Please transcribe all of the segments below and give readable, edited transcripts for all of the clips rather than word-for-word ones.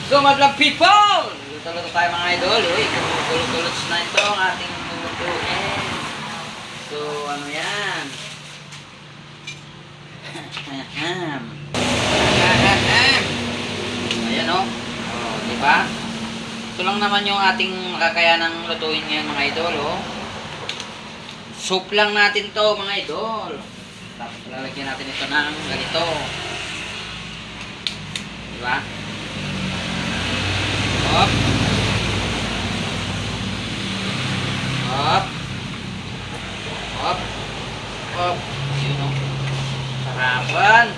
So, madlang people! Luto-luto tayo mga idol. Uy, tulot-tulot na ito ang ating lulutuin. So, ano yan? Ayan o. Oh, di ba? Ito lang naman yung ating kakayanang lutuin ngayon mga idol, oh. Soup lang natin to mga idol. Tapos lalagyan natin ito ng ganito. Di ba? Hop. Hop. Hop. Hop. Yun o. Sarapan.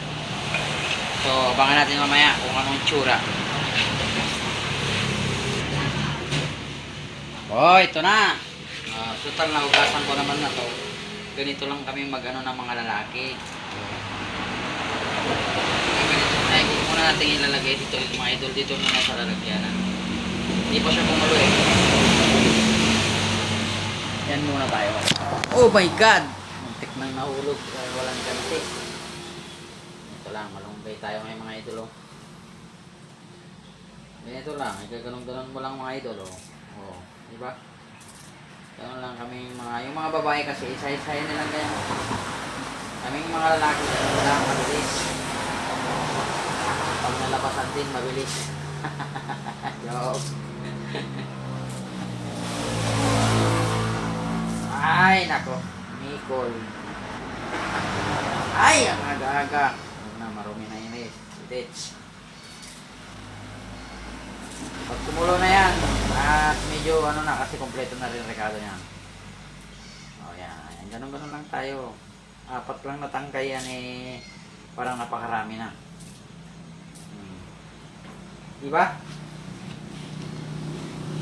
So, abangan natin mamaya kung anong tsura. Oh, ito na. Total na hugasan ko naman na to. Ganito lang kami mag-ano ng mga lalaki. Ay, kung muna natin ilalagay dito mga idol dito muna sa lalagyanan. Hindi pa siya kumulo eh. Yan muna tayo. Oh my God! Muntik nang nahulog dahil walang ganti. Ito lang, malumbay tayo ngayon mga idol oh. Ganito lang, igaganong-ganon mo lang mga idol oh. Oh, di ba? Ganun lang kami yung mga babae kasi isa-isahin nilang ganyan. Kaming mga lalaki wala mabilis. Pag nalabasan din mabilis. Joke. Ay nako, Nicol. Ay ang aga-aga. Huwag na, marumi na yun eh. Ditch. Pag kumulo na yan, at medyo ano na kasi kompleto na rin rekado niyan. O yan, ganun-ganun lang tayo. 4 lang natangkay yan eh, parang napakarami na. Diba?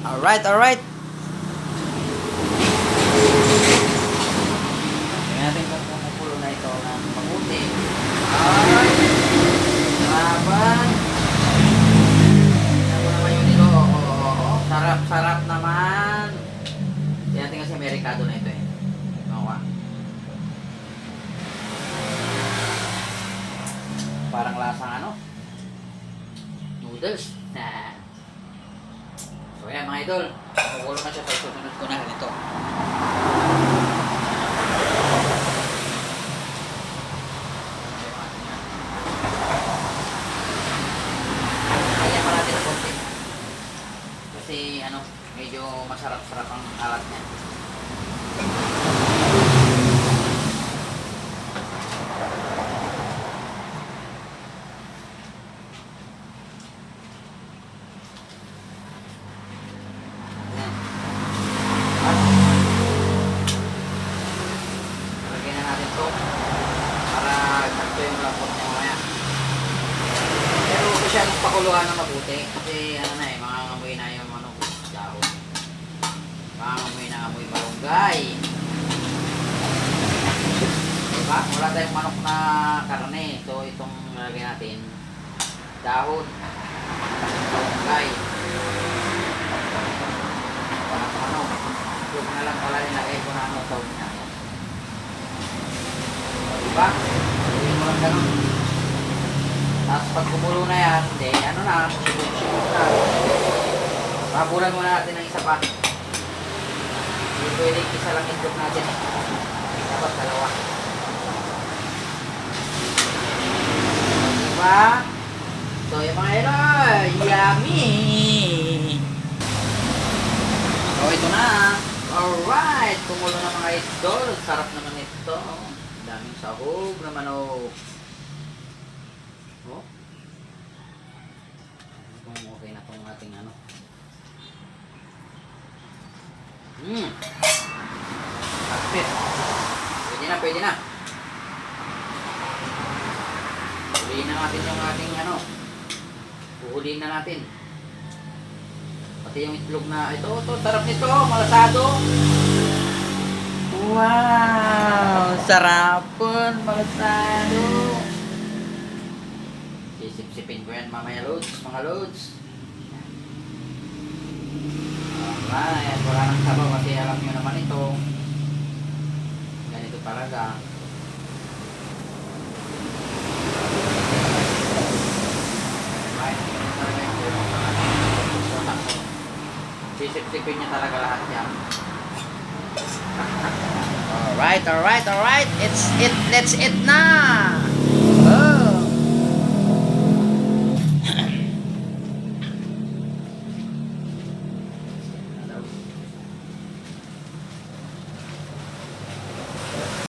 Alright, alright. Tingnan natin kung kumukulo na ito ng mabuti. Alright. Laban. Sarap-sarap naman. Tingnan natin kasi may rekado na ito eh. Mawa. Parang lasang ano? Noodles. So yan mga idol. Kukulo na siya sa susunod ko na ganito. Kaya pa natin ang konti. Kasi ano, medyo masarap-sarap ang alat niya. Lagyan na natin to para sakto yung lambot niya mamaya. Pero huwag siya nang pakuluan na mabuti kasi ano na eh, mangangamoy na yung ano, dahon. Mangangamoy na amoy malunggay. Diba? Wala tayong manok na karne. So itong nalagyan natin, dahon, malunggay. Parang ano, huwag na lang pala nilagay ko na ano tawag niya. Diba? Hindi mo lang ganun. Tapos pag kumulo na yan, hindi, ano na, siguro na. Pabulan muna natin ng isa pa. Hindi pwedeng isa lang itlog natin. Dapat dalawa. Diba? So yung mga idol, yummy! So ito na. Alright, kumulo na mga idol. Sarap naman ito. Daming sahog naman oh. Oh. Kung okay na itong ating ano. Kapit. Pwede na, pwede na. Huliin na natin yung ating ano. Huhuliin na natin. Pati yung itlog na ito, sarap nito, malasado. Wow, sarapon, malasado. Sisip-sipin ko yan mamaya loads, mga loads. Alright, wala nang sabaw kasi alam nyo naman ito. Ganito talaga. Alright, ito talaga yung Sisip-sipin niya talaga lahat yan. Alright. Let's eat na!